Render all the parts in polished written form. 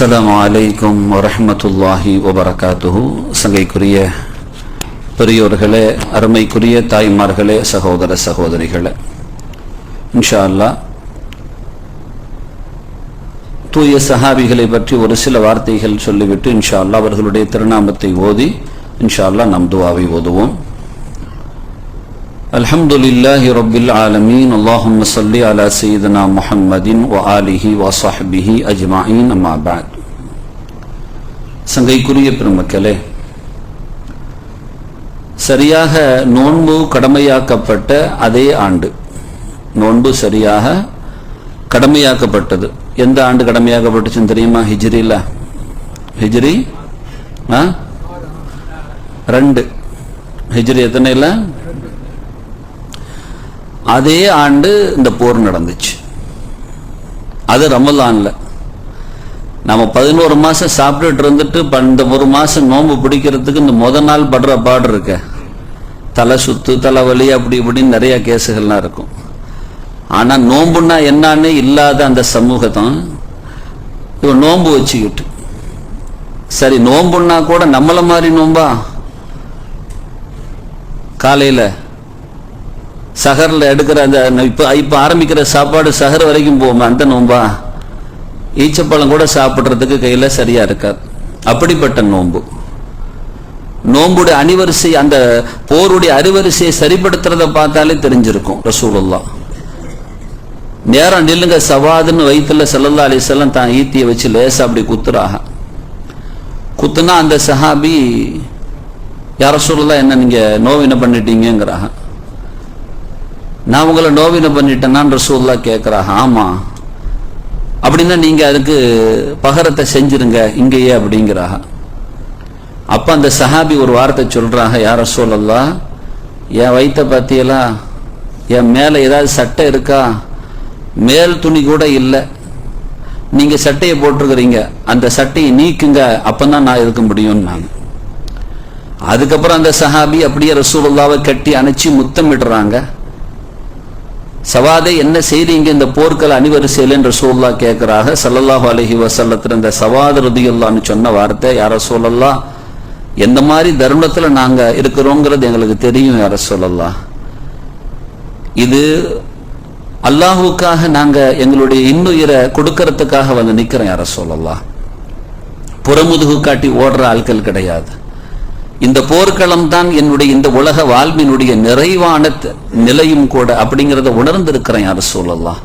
அஸ்ஸலாமு அலைக்கும் வரஹ்மத்துல்லாஹி வபரகாத்துஹு. சங்கைக்குரிய பெரியோர்களே, அருமைக்குரிய தாய்மார்களே, சகோதர சகோதரிகளே, இன்ஷா அல்லாஹ் தூய சஹாபிகளை பற்றி ஒரு சில வார்த்தைகள் சொல்லிவிட்டு இன்ஷா அல்லாஹ் அவர்களுடைய திருநாமத்தை ஓதி இன்ஷா அல்லாஹ் நம் துஆவை ஓதுவோம். அல்ஹம்துலில்லாஹி ரப்பில் ஆலமீன். அல்லாஹும்ம ஸல்லி அலா சய்யிதினா முஹம்மதின் வ ஆலிஹி வ ஸஹ்பிஹி அஜ்மஈன். அம்மா பஅத். சங்கைக்குரிய பெருமக்களே, சரியாக நோன்பு கடமையாக்கப்பட்ட அதே ஆண்டு, நோன்பு சரியாக கடமையாக்கப்பட்டது. எந்த ஆண்டு கடமையாக்கப்பட்டுச்சுன்னு தெரியுமா? ஹிஜ்ரில. ஹிஜ்ரி 2. ஹிஜ்ரி எத்தனைல? அதே ஆண்டு இந்த போர் நடந்துச்சு. அது ரமலான்ல. நம்ம 11 மாசம் சாப்பிட்டுட்டு இருந்துட்டு இந்த ஒரு மாசம் நோன்பு பிடிக்கிறதுக்கு இந்த முத நாள் படுற பாடு இருக்க, தலை சுத்து, தலைவலி, அப்படி இப்படின்னு நிறைய கேஸுகள்லாம் இருக்கும். ஆனா நோம்புன்னா என்னன்னு இல்லாத அந்த சமூகத்தான் இவன் நோன்பு வச்சுக்கிட்டு, சரி நோம்புன்னா கூட நம்மள மாதிரி நோம்பா, காலையில சஹர்ல எடுக்கிற அந்த இப்ப ஆரம்பிக்கிற சாப்பாடு சஹர் வரைக்கும் போவோம், அந்த நோம்பா, ஈச்சப்பழம் கூட சாப்பிடுறதுக்கு கையில சரியா இருக்காது. அப்படிப்பட்ட நோன்பு. நோம்புடைய அணிவரிசை, அந்த போருடைய அரிவரிசையை சரிப்படுத்துறத பார்த்தாலே தெரிஞ்சிருக்கும். ரசூலுல்லாஹ் நேரம் நில்லுங்க சவாதுன்னு வயிற்றுல ஸல்லல்லாஹு அலைஹி வஸல்லம் தான் ஈட்டியை வச்சு லேசா அப்படி குத்துறாக. குத்துனா அந்த சஹாபி, யா ரசூலுல்லாஹ் என்ன நீங்க நோவின பண்ணிட்டீங்கிறாங்க. நான் உங்களை நோவின பண்ணிட்டேன்னு ரசூலுல்லாஹ் கேட்கிறாங்க. ஆமா. அப்படின்னா நீங்க அதுக்கு பகரத்தை செஞ்சிருங்க இங்கேயே அப்படிங்கிறாங்க. அப்ப அந்த சஹாபி ஒரு வார்த்தை சொல்றாங்க, யா ரசூலுல்லாஹ் என் வயிற்ற பத்தியெல்லாம், என் மேல ஏதாவது சட்டை இருக்கா? மேல் துணி கூட இல்லை, நீங்க சட்டையை போட்டிருக்கிறீங்க, அந்த சட்டையை நீக்குங்க, அப்பதான் நான் இருக்க முடியும். நான் அதுக்கப்புறம் அந்த சஹாபி அப்படியே ரசூலுல்லாவை கட்டி அணைச்சி முத்தமிடுறாங்க. சவாதை என்ன செய்றீங்க இந்த போர்க்கள அணிவரிசையில் என்று ரசூலுல்லாஹ் கேட்கிறாங்க. ஸல்லல்லாஹு அலைஹி வஸல்லத்துல இந்த சவாத் ரலியல்லாஹு சொன்ன வார்த்தை, யா ரசூலல்லாஹ் எந்த மாதிரி தருணத்துல நாங்க இருக்கிறோங்கிறது எங்களுக்கு தெரியும் யா ரசூலல்லாஹ். இது அல்லாஹுக்காக நாங்க எங்களுடைய இன்னுயிரை கொடுக்கறதுக்காக வந்து நிக்கிறோம் யா ரசூலல்லாஹ். புறமுதுகு காட்டி ஓடுற ஆட்கள் கிடையாது. இந்த போர்க்களம் தான் என்னுடைய இந்த உலக வாழ்வினுடைய நிறைவான நிலையும் கூட அப்படிங்கிறத உணர்ந்திருக்கிறேன் யா ரசூலல்லாஹ்.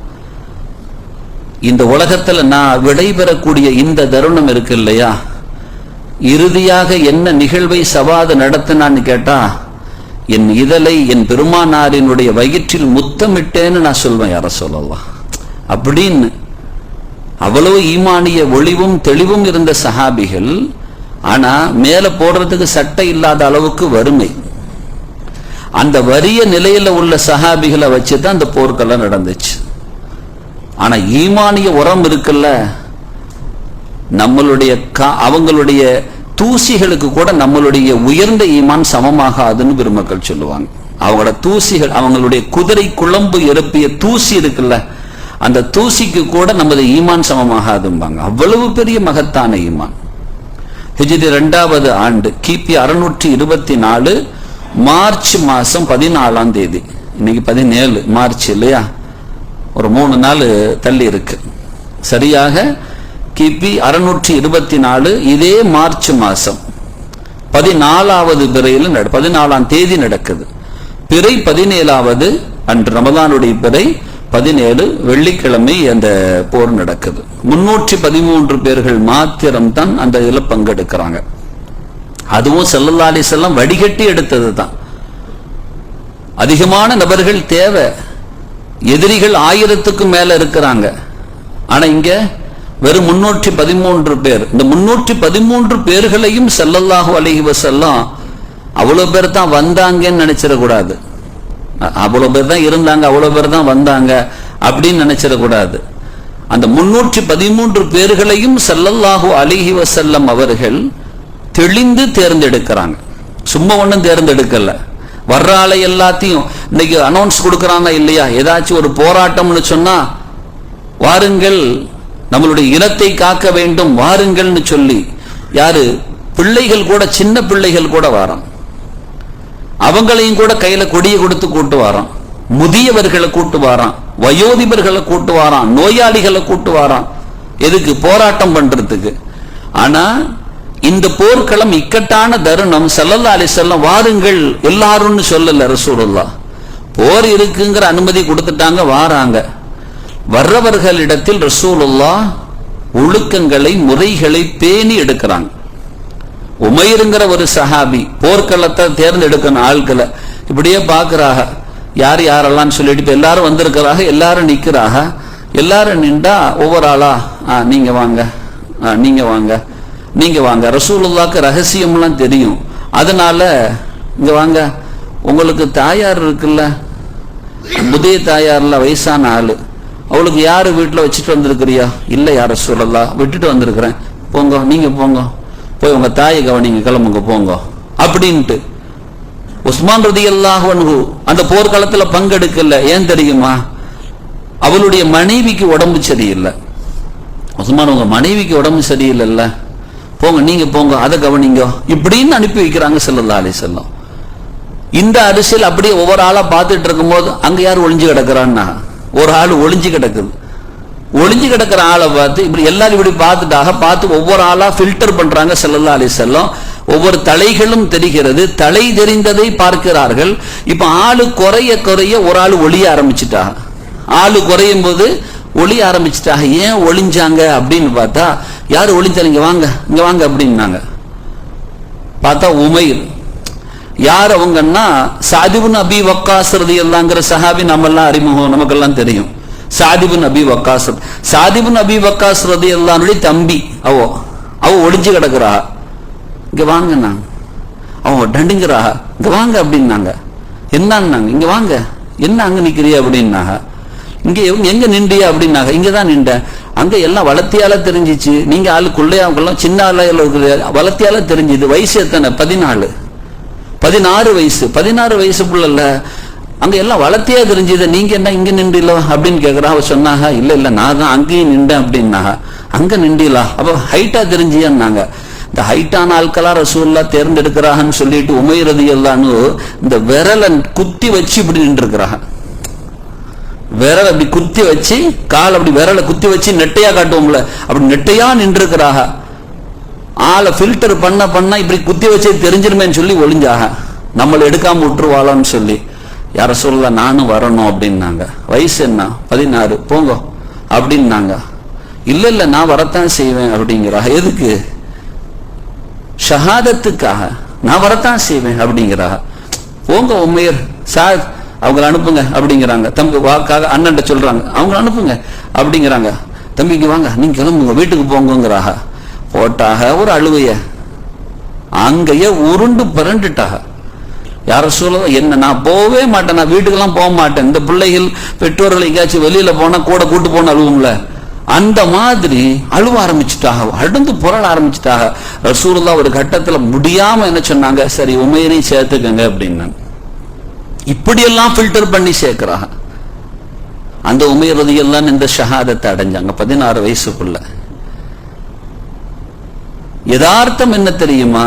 இந்த உலகத்துல நான் விடைபெறக்கூடிய இந்த தருணம் இருக்கு இல்லையா, இறுதியாக என்ன நிகழ்வை சவாது நடத்தினான்னு கேட்டா, என் இதழை என் பெருமானாரினுடைய வயிற்றில் முத்தமிட்டேன்னு நான் சொல்வேன் யா ரசூலல்லாஹ். அப்படின்னு அவ்வளவு ஈமானிய ஒளிவும் தெளிவும் இருந்த சஹாபிகள், ஆனா மேல போடுறதுக்கு சட்டை இல்லாத அளவுக்கு வறுமை. அந்த வறிய நிலையில உள்ள சஹாபிகளை வச்சுதான் அந்த போர்க்களம் நடந்துச்சு. ஆனா ஈமானிய உரம் இருக்குல்ல, நம்மளுடைய அவங்களுடைய தூசிகளுக்கு கூட நம்மளுடைய உயர்ந்த ஈமான் சமமாகாதுன்னு பெருமக்கள் சொல்லுவாங்க. அவங்களோட தூசிகள், அவங்களுடைய குதிரை குழம்பு எழுப்பிய தூசி இருக்குல்ல, அந்த தூசிக்கு கூட நமது ஈமான் சமமாகாதும்பாங்க. அவ்வளவு பெரிய மகத்தான ஈமான். ஹிஜ்ரி 2வது ஆண்டு கிபி 624 மார்ச் மாசம் 14ஆம் தேதி, இன்னைக்கு 17 மார்ச் இல்லையா, ஒரு 3 நாள் தள்ளி இருக்கு. சரியாக கிபி 624 இதே மார்ச் மாசம் 14வது பிறையில் 14ஆம் தேதி நடக்குது. பிறை 17வது அன்று, ரமலானுடைய பிறை 17 வெள்ளிக்கிழமை அந்த போர் நடக்குது. 313 பேர்கள் மாத்திரம் தான் அந்த இதுல பங்கெடுக்கிறாங்க. அதுவும் ஸல்லல்லாஹு அலைஹி வஸல்லம் வடிகட்டி எடுத்தது தான். அதிகமான நபர்கள் தேவை, எதிரிகள் 1000க்கும் மேல இருக்கிறாங்க. ஆனா இங்க வெறும் 313 பேர். இந்த 313 பேர்களையும் ஸல்லல்லாஹு அலைஹி வஸல்லம் அவ்வளவு பேர் தான் வந்தாங்கன்னு நினைச்சிடக்கூடாது. அவ்வளவு பேர் தான் இருந்தாங்க, அவ்வளவு பேர் தான் வந்தாங்க அப்படின்னு நினைச்சிடக்கூடாது. அந்த 313 பேர்களையும் ஸல்லல்லாஹு அலைஹி வஸல்லம் அவர்கள் தெளிந்து தேர்ந்தெடுக்கிறாங்க. சும்மா ஒன்றும் தேர்ந்தெடுக்கல. வர்ற ஆளை எல்லாத்தையும் இன்னைக்கு அனௌன்ஸ் கொடுக்கறாங்க இல்லையா, ஏதாச்சும் ஒரு போராட்டம்னு சொன்னா வாருங்கள் நம்மளுடைய இனத்தை காக்க வேண்டும் வாருங்கள்னு சொல்லி யாரு பிள்ளைகள் கூட, சின்ன பிள்ளைகள் கூட வாரம், அவங்களையும் கூட கையில கொடியை கொடுத்து கூட்டு வாரான், முதியவர்களை கூட்டு வாரான், வயோதிபர்களை கூட்டு வாரான், நோயாளிகளை கூட்டு வாரான். எதுக்கு? போராட்டம் பண்றதுக்கு. ஆனா இந்த போர்க்களம் இக்கட்டான தருணம். ஸல்லல்லாஹு அலைஹி வஸல்லம் வாருங்கள் எல்லாரும்னு சொல்லல ரசூலுல்லாஹ். போர் இருக்குங்கிற அனுமதி கொடுத்துட்டாங்க, வாராங்க. வர்றவர்களிடத்தில் ரசூலுல்லாஹ் ஒழுக்கங்களை, முறைகளை பேணி எடுக்கிறாங்க. உமைருங்கிற ஒரு சஹாபி போர்க்களத்தை தேர்ந்தெடுக்கணும் ஆட்களை. இப்படியே பாக்குறாங்க யார் யாரெல்லாம் சொல்லிட்டு, இப்ப எல்லாரும் வந்திருக்கிறாங்க, எல்லாரும் நிக்கிறாங்க. எல்லாரும் நின்றா ஒவ்வொரு ஆளா நீங்க வாங்க, நீங்க வாங்க, நீங்க வாங்க. ரசூலுல்லாஹ்க்கு ரகசியம்லாம் தெரியும். அதனால இங்க வாங்க, உங்களுக்கு தாயார் இருக்குல்ல, முதிய தாயார்ல, வயசான ஆளு, அவளுக்கு யாரு வீட்டுல வச்சுட்டு வந்திருக்கிறியா? இல்ல யார் ரசூலுல்லாஹ், விட்டுட்டு வந்திருக்கிறேன். போங்க, நீங்க போங்க, போய் உங்க தாயை கவனிங்க, கிளம்புங்க போங்க அப்படின்ட்டு. உஸ்மான் ரலியல்லாஹு அன்ஹு அந்த போர்க்களத்துல பங்கெடுக்கல. ஏன் தெரியுமா? அவளுடைய மனைவிக்கு உடம்பு சரியில்லை. உஸ்மான், உங்க மனைவிக்கு உடம்பு சரியில்லைல்ல, போங்க, நீங்க போங்க, அதை கவனிங்க இப்படின்னு அனுப்பி வைக்கிறாங்க ஸல்லல்லாஹு அலைஹி வஸல்லம். இந்த அரிசியில் அப்படியே ஒவ்வொரு ஆளா பார்த்துட்டு இருக்கும் போது அங்க யார் ஒளிஞ்சு கிடக்குறான்னா, ஒரு ஆள் ஒளிஞ்சு கிடக்குது. ஒளிஞ்சு கிடக்கிற ஆளை பார்த்து இப்படி எல்லாரும் இப்படி பார்த்துட்டாக. பார்த்து ஒவ்வொரு ஆளா ஃபில்டர் பண்றாங்க ஸல்லல்லாஹு அலைஹி வஸல்லம். ஒவ்வொரு தலைகளும் தெரிகிறது, தலை தெரிந்ததை பார்க்கிறார்கள். இப்ப ஆளு குறைய குறைய ஒரு ஆள் ஒளிய ஆரம்பிச்சுட்டாங்க. ஆளு குறையும் போது ஒளிய ஆரம்பிச்சுட்டாங்க. ஏன் ஒளிஞ்சாங்க அப்படின்னு பார்த்தா, யாரு ஒளிஞ்சாங்க, இங்க வாங்க, இங்க வாங்க அப்படின்னாங்க. பார்த்தா உமைர். யார் அவங்கன்னா சஅத் இப்னு அபீ வக்காஸ் ரலியல்லாஹுங்கிற சஹாபி. நம்ம எல்லாம் அறிமுகம், நமக்கெல்லாம் தெரியும். சஅத் இப்னு அபீ வக்காஸ், சஅத் இப்னு அபீ வக்காஸ் ரலியல்லாஹுடைய தம்பி. அவ ஒளிஞ்சு கிடக்குறா. இங்க வாங்க, அவன் டண்டுங்கிறா, இங்க வாங்க அப்படின்னாங்க. என்னன்னாங்க, இங்க வாங்க, என்ன அங்க நிக்கிறியா அப்படின்னாங்க. இங்க எங்க நின்றியா அப்படின்னாங்க. இங்கதான் நின்ற. அங்க எல்லாம் வளர்த்தியால தெரிஞ்சிச்சு, நீங்க ஆளுக்குள்ளையாவுக்கெல்லாம் சின்ன ஆளு வளர்த்தியால தெரிஞ்சுது. வயசு எத்தனை? 14 16 வயசு. 16 வயசு புள்ளல, அங்க எல்லாம் வளர்த்தியா தெரிஞ்சது. நீங்க என்ன இங்க நின்றீங்களோ அப்படின்னு கேக்குறா. அவ சொன்னாங்க, இல்ல இல்ல நான் தான் அங்கேயும் நின்றேன் அப்படின்னாங்க. அங்க நின்றீங்களா? அப்ப ஹைட்டா தெரிஞ்சியான்னாங்க. இந்த ஹைட்டான ஆட்களா ரசூலுல்லாஹ் தேர்ந்தெடுக்கிறான்னு சொல்லிட்டு உமைர் ரலியல்லாஹு இந்த விரலை குத்தி வச்சு இப்படி நின்று இருக்கிறாங்க. விரல் அப்படி குத்தி வச்சு, கால் அப்படி விரலை குத்தி வச்சு நெட்டையா காட்டுவோம்ல, அப்படி நெட்டையா நின்று இருக்கிறாங்க. ஆளை ஃபில்டர் பண்ண பண்ண இப்படி குத்தி வச்சு தெரிஞ்சிருமேன்னு சொல்லி ஒளிஞ்சாக, நம்மளை எடுக்காம விட்டுருவாளான்னு சொல்லி. யார சொல்ல, நானும் வரணும் அப்படின்னாங்க. வயசு என்ன? 16. போங்க அப்படின்னாங்க. இல்ல இல்ல நான் வரத்தான் செய்வேன் அப்படிங்கிறா. எதுக்கு? ஷஹாதத்துக்காக. நான் வரத்தான் செய்வேன் அப்படிங்கிறா. போங்க உமையர் சார், அவங்கள அனுப்புங்க அப்படிங்கிறாங்க. தம்பி வாக்காக அண்ணன் சொல்றாங்க, அவங்கள அனுப்புங்க அப்படிங்கிறாங்க. தம்பிக்கு வாங்க, நீங்க கிளம்புங்க, வீட்டுக்கு போங்கிறாக. போட்டாக ஒரு அழுவைய, அங்கேயே உருண்டு பிறண்டுட்டாக. யார சொல்ல, என்ன நான் போவே மாட்டேன், நான் வீட்டுக்கெல்லாம் போக மாட்டேன். இந்த பிள்ளைகள் பெற்றோர்கள் எங்கேயாச்சும் வெளியில போனா கூட கூட்டு போன அழுவும்ல, அந்த மாதிரி அழுவ ஆரம்பிச்சுட்டாக, அழுந்து புரள ஆரம்பிச்சுட்டாக. ரசூலுல்லாஹ் ஒரு கட்டத்துல முடியாம என்ன சொன்னாங்க, சரி உமையரையும் சேர்த்துக்கங்க அப்படின்னாங்க. இப்படியெல்லாம் ஃபில்டர் பண்ணி சேர்க்கிறாங்க. அந்த உமைர் ரலியல்லாஹு இந்த ஷஹாதத்தை அடைஞ்சாங்க 16 வயசுக்குள்ள. யதார்த்தம் என்ன தெரியுமா?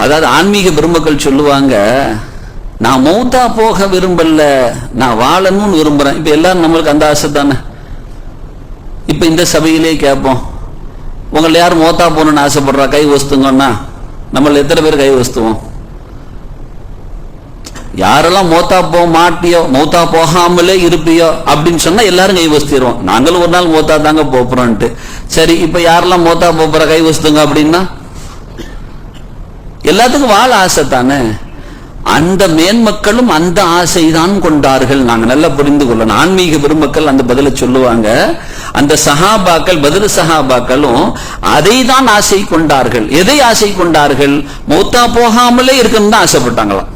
அதாவது ஆன்மீக பெருமக்கள் சொல்லுவாங்க, நான் மௌத்தா போக விரும்பல, நான் வாழணும்னு விரும்புறேன். இப்ப எல்லாரும் நம்மளுக்கு அந்த ஆசை தானே. இப்ப இந்த சபையிலே கேட்போம், உங்களை யார் மௌத்தா போகணும்னு ஆசைப்படுறா? கை வஸ்துங்கன்னா நம்மள எத்தனை பேர் கை வஸ்துவோம்? யாரெல்லாம் மௌத்தா போக மாட்டியோ, மௌத்தா போகாமலே இருப்பியோ அப்படின்னு சொன்னா எல்லாரும் கை வஸ்திடுவோம். நாங்களும் ஒரு நாள் மௌத்தா தாங்க போறோம்ட்டு. சரி, இப்ப யாரெல்லாம் மௌத்தா போற கை வஸ்துங்க அப்படின்னா எல்லாத்துக்கும் வாழ ஆசை தானே. அந்த மேன்மக்களும் அந்த ஆசைதான் கொண்டார்கள். நாங்க நல்லா புரிந்து கொள்ளணும். ஆன்மீக பெருமக்கள் அந்த பதில சொல்லுவாங்க. அந்த சஹாபாக்கள், பதில் சஹாபாக்களும் அதை தான் ஆசை கொண்டார்கள். எதை ஆசை கொண்டார்கள்? மௌத்தா போகாமலே இருக்கணும்னு தான் ஆசைப்பட்டாங்களாம்.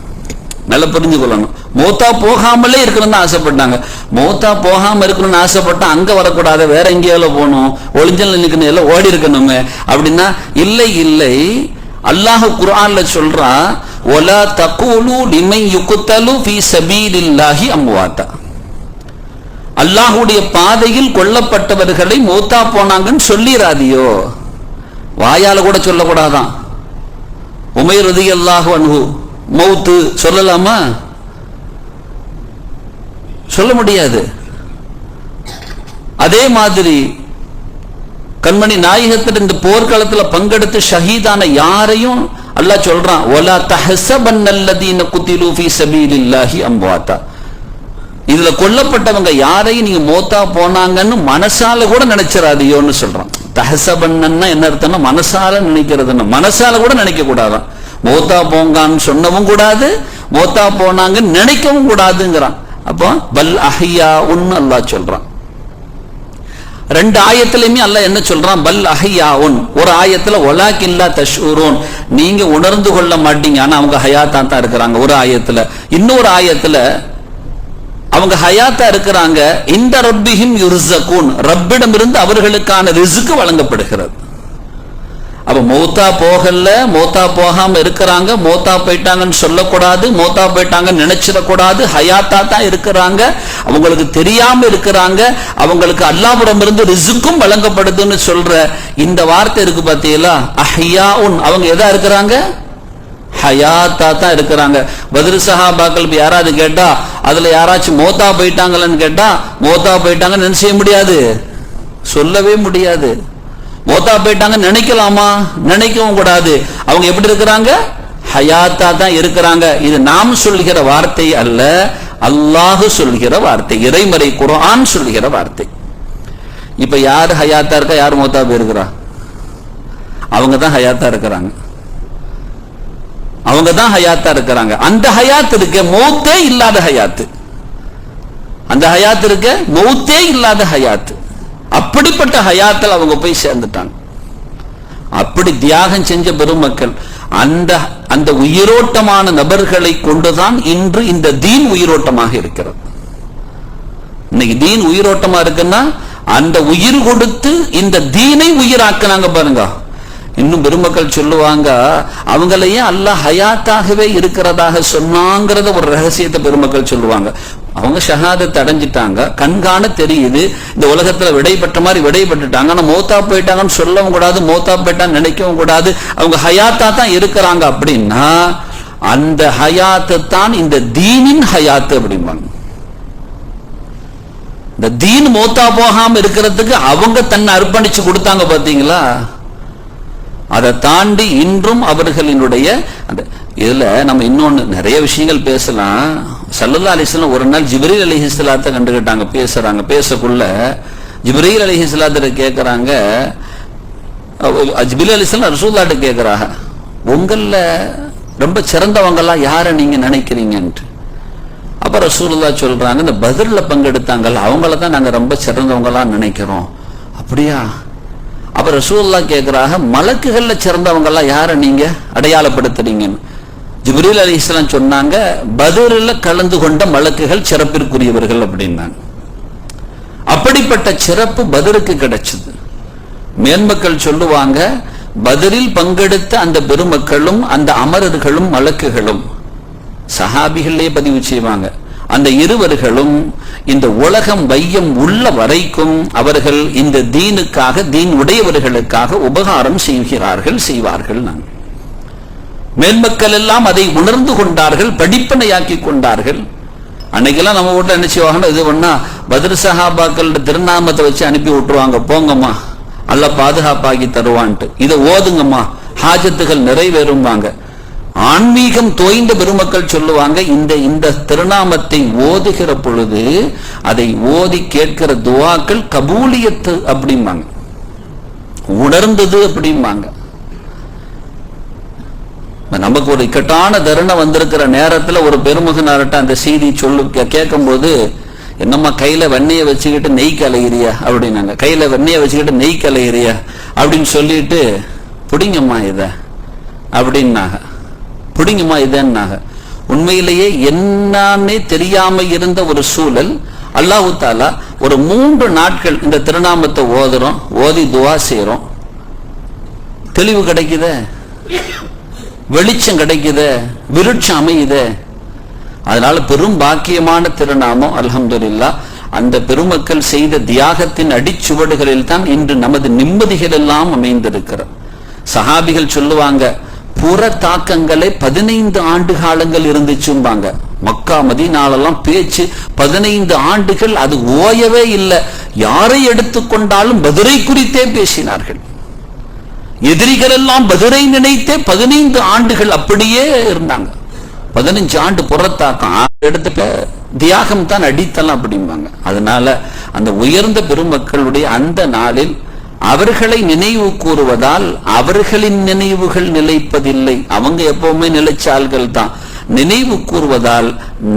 நல்லா புரிஞ்சு கொள்ளணும். மௌத்தா போகாமலே இருக்கணும்னு தான் ஆசைப்பட்டாங்க. மௌத்தா போகாம இருக்கணும்னு ஆசைப்பட்டா அங்க வரக்கூடாது, வேற எங்கேயாவது போகணும், ஒளிஞ்சல் நிக்கணும், எல்லாம் ஓடி இருக்கணுமே அப்படின்னா இல்லை இல்லை. அல்லாஹ் குர்ஆன்ல சொல்றா, வலா தகூலு லிமன் யுக்தலு ஃபீ சபீலில்லாஹி அம்வாதா. அல்லாஹ்வுடைய பாதையில் கொல்லப்பட்டவர்களை மௌத்தா போனாங்கன்னு சொல்லிராதியோ. வாயால கூட சொல்லக்கூடாதான். உமைர் ரலியல்லாஹு அன்ஹு மௌத்து சொல்லலாமா? சொல்ல முடியாது. அதே மாதிரி கண்மணி நாயகத்தில் இந்த போர்க்களத்தில் பங்கெடுத்து ஷஹீதான யாரையும் அல்லாஹ் சொல்றான், வலா தஹஸபன்னல்லதீன குதிலு ஃபீ ஸபீலில்லாஹி அம்வாதா. இதுல கொல்லப்பட்டவங்க யாரையும் நீங்க மௌத்தா போனாங்கன்னு மனசால கூட நினைச்சிராதியோன்னு சொல்றான். தஹஸபன்னா என்ன அர்த்தம்னா மனசால நினைக்கிறதுன்னு. மனசால கூட நினைக்க கூடாதான். மௌத்தா போங்கான்னு சொன்னவும் கூடாது, மௌத்தா போனாங்கன்னு நினைக்கவும் கூடாதுங்கிறான். அப்போ பல் அஹ்யாஉன் அல்லாஹ் சொல்றான். ரெண்டு ஆயத்திலுமே அல்லாஹ் என்ன சொல்றான்? பல் அஹ்யாஉன். ஒரு ஆயத்துல வலாக்கின் லா தஷ்ஊரூன், நீங்க உணர்ந்து கொள்ள மாட்டீங்க, ஆனா அவங்க ஹயாத்தா தான் இருக்கிறாங்க ஒரு ஆயத்துல. இன்னொரு ஆயத்துல அவங்க ஹயாத்தா இருக்கிறாங்க. இந்த ரப்பிஹிம் யுர்ஸகூன், ரப்பிடமிருந்து அவர்களுக்கான ரிஸ்க் வழங்கப்படுகிறது. அப்ப மௌத்தா போகல, மௌத்தா போகாம இருக்கிறாங்க, மௌத்தா போயிட்டாங்கன்னு சொல்லக்கூடாது, மௌத்தா போயிட்டாங்கன்னு நினைச்சிடக்கூடாது. ஹயாத்தா தான் இருக்கிறாங்க, அவங்களுக்கு தெரியாம இருக்கிறாங்க, அவங்களுக்கு அல்லாஹ்விடமிருந்து ரிஸ்க்கும் வழங்கப்படுதுன்னு சொல்ற இந்த வார்த்தை இருக்கு பாத்தீங்களா, அஹ்யாஉன். அவங்க எதா இருக்கிறாங்க? ஹயாத்தா தான் இருக்கிறாங்க. பத்ர் சஹாபாக்கள் யாராவது கேட்டா, அதுல யாராச்சும் மௌத்தா போயிட்டாங்கன்னு கேட்டா, மௌத்தா போயிட்டாங்கன்னு என்ன செய்ய முடியாது, சொல்லவே முடியாது. மௌத்தா போயிட்டாங்க நினைக்கலாமா? நினைக்கவும் கூடாது. அவங்க எப்படி இருக்கிறாங்க? ஹயாத்தா தான் இருக்கிறாங்க. இது நாம் சொல்கிற வார்த்தை அல்ல, அல்லாஹ் சொல்கிற வார்த்தை, இறைமறை குர்ஆன் சொல்கிற வார்த்தை. இப்ப யார் ஹயாத்தா இருக்கா, யார் மௌத்தா போயிருக்கிறா? அவங்க தான் ஹயாத்தா இருக்கிறாங்க, அவங்க தான் ஹயாத்தா இருக்கிறாங்க. அந்த ஹயாத் இருக்க மௌத்தே இல்லாத ஹயாத்து, அந்த ஹயாத் இருக்க மௌத்தே இல்லாத ஹயாத்து. அப்படிப்பட்ட ஹயாத்தில் அவங்க போய் சேர்ந்துட்டாங்க. அப்படி தியாகம் செஞ்ச பெருமக்கள், அந்த அந்த உயிரோட்டமான நபர்களை கொண்டுதான் இன்று இந்த தீன் உயிரோட்டமாக இருக்கிறது. இன்னைக்கு தீன் உயிரோட்டமா இருக்குன்னா அந்த உயிர் கொடுத்து இந்த தீனை உயிராக்குனாங்க பாருங்க. இன்னும் பெருமக்கள் சொல்லுவாங்க, அவங்களையே அல்லாஹ் ஹயாத்தாகவே இருக்கிறதாக சொன்னாங்கிறத ஒரு ரகசியத்தை பெருமக்கள் சொல்லுவாங்க. அவங்க ஷஹாதத் அடைஞ்சிட்டாங்க, கண்காண தெரியுது, இந்த உலகத்துல விடைபெற்ற மாதிரி விடைபெற்றுட்டாங்க. ஆனா மௌத்தா போயிட்டாங்கன்னு சொல்லவும் கூடாது, மௌத்தா போயிட்டான்னு நினைக்கவும் கூடாது. அவங்க ஹயாத்தா தான் இருக்கிறாங்க. அப்படின்னா அந்த ஹயாத்து தான் இந்த தீனின் ஹயாத்து அப்படிம்பாங்க. இந்த தீன் மௌத்தா போகாம இருக்கிறதுக்கு அவங்க தன்னை அர்ப்பணிச்சு கொடுத்தாங்க பாத்தீங்களா. அதை தாண்டி இன்றும் அவர்களினுடைய அந்த இதுல நம்ம இன்னொன்னு நிறைய விஷயங்கள் பேசலாம். ஸல்லல்லாஹு அலைஹி வஸல்லம் ஒரு நாள் ஜிப்ரீல் அலைஹிஸ்ஸலாத்தை கண்டுகிட்டாங்க, பேசுறாங்க. பேசக்குள்ள ஜிப்ரீல் அலைஹிஸ்ஸலாத்தை கேட்கறாங்க, ஜிப்ரீல் அலைஹிஸ்ஸலாம் ரசூலுல்லாஹ்ட்ட கேட்கறாங்க, உங்கள ரொம்ப சிறந்தவங்கலாம் யாரை நீங்க நினைக்கிறீங்கன்ட்டு. அப்ப ரசூலுல்லாஹ் சொல்றாங்க, இந்த பத்ர்ல பங்கெடுத்தாங்கல்ல அவங்கள தான் நாங்க ரொம்ப சிறந்தவங்களா நினைக்கிறோம். அப்படியா? அப்ப ரசூலுல்லாஹ் கேட்கிறாங்க, மலக்குகள்ல சிறந்தவங்கலாம் யாரை நீங்க அடையாளப்படுத்துறீங்கன்னு. ஜிப்ரீல் அலைஹிஸ்ஸலாம் சொன்னாங்க, பத்ர்ல கலந்து கொண்ட மலக்குகள் சிறப்பிற்குரியவர்கள் அப்படின்னாங்க. அப்படிப்பட்ட சிறப்பு பத்ருக்கு கிடைச்சது. மேன்மக்கள் சொல்லுவாங்க, பத்ரில் பங்கெடுத்த அந்த பெருமக்களும் அந்த அமரர்களும் மலக்குகளும் சஹாபிகளே பதிவு செய்வாங்க, அந்த இருவர்களும் இந்த உலகம் வையம் உள்ள வரைக்கும் அவர்கள் இந்த தீனுக்காக, தீன் உடையவர்களுக்காக உபகாரம் செய்வார்கள். மேன்மக்கள் எல்லாம் அதை உணர்ந்து கொண்டார்கள், படிப்பனையாக்கி கொண்டார்கள். அன்னைக்கெல்லாம் நம்ம வீட்டுல என்ன செய்வாங்கன்னா, இது பண்ணா பத்ர் சஹாபாக்கள் திருநாமத்தை வச்சு அனுப்பி விட்டுருவாங்க, போங்கம்மா அல்லாஹ் பாதுகாப்பாக்கி தருவான்ட்டு, இதை ஓதுங்கம்மா ஹாஜத்துகள் நிறைவேறும்பாங்க. ஆன்மீகம் தோய்ந்த பெருமக்கள் சொல்லுவாங்க, இந்த திருநாமத்தை ஓதுகிற பொழுது அதை ஓதி கேட்கிற துவாக்கள் கபூலியத்து அப்படிம்பாங்க, உணர்ந்தது அப்படிம்பாங்க. நமக்கு ஒரு இக்கட்டான தருணம் வந்திருக்கிற நேரத்துல ஒரு பெருமகனார்ட்ட அந்த செய்தி கேட்கும் போது, என்னம்மா கையில வெண்ணைய வச்சுக்கிட்டு நெய் கலையிறியா அப்படின்னாங்க. கையில வெண்ணைய வச்சுக்கிட்டு நெய் கலையிறியா அப்படின்னு சொல்லிட்டு, புடிங்கம்மா இத அப்படின்னாங்க. புடிங்கம்மா இதன்னாங்க. உண்மையிலேயே என்னன்னே தெரியாம இருந்த ஒரு சூழல், அல்லாஹ் தஆலா ஒரு 3 நாட்கள் இந்த திருநாமத்தை ஓதுறோம், ஓதி துவா செய்யறோம், தெளிவு கிடைக்குது, வெளிச்சம் கிடைக்குது, விருட்சம் அமையுது. அதனால பெரும் பாக்கியமான திருநாமம் அல்ஹம்துலில்லாஹ். அந்த பெருமக்கள் செய்த தியாகத்தின் அடிச்சுவடுகளில் தான் இன்று நமது நிம்மதிகள் எல்லாம் அமைந்திருக்கிறது. சஹாபிகள் சொல்லுவாங்க, புற தாக்கங்களே 15 ஆண்டு காலங்கள் இருந்துச்சும்பாங்க. மக்கா மதீனாலெல்லாம் பேச்சு 15 ஆண்டுகள், அது ஓயவே இல்லை. யாரை எடுத்துக்கொண்டாலும் பத்ரை குறித்தே பேசினார்கள். எதிரிகள் எல்லாம் பத்ரை நினைத்தே 15 ஆண்டுகள் அப்படியே இருந்தாங்க. 15 ஆண்டு புறத்தாக்கம் எடுத்து தியாகம் தான் அடித்தலாம் அப்படிம்பாங்க. அதனால அந்த உயர்ந்த பெருமக்களுடைய அந்த நாளில் அவர்களை நினைவு கூறுவதால் அவர்களின் நினைவுகள் நிலைப்பதில்லை. அவங்க எப்பவுமே நிலைச்சால்கள் தான். நினைவு கூறுவதால்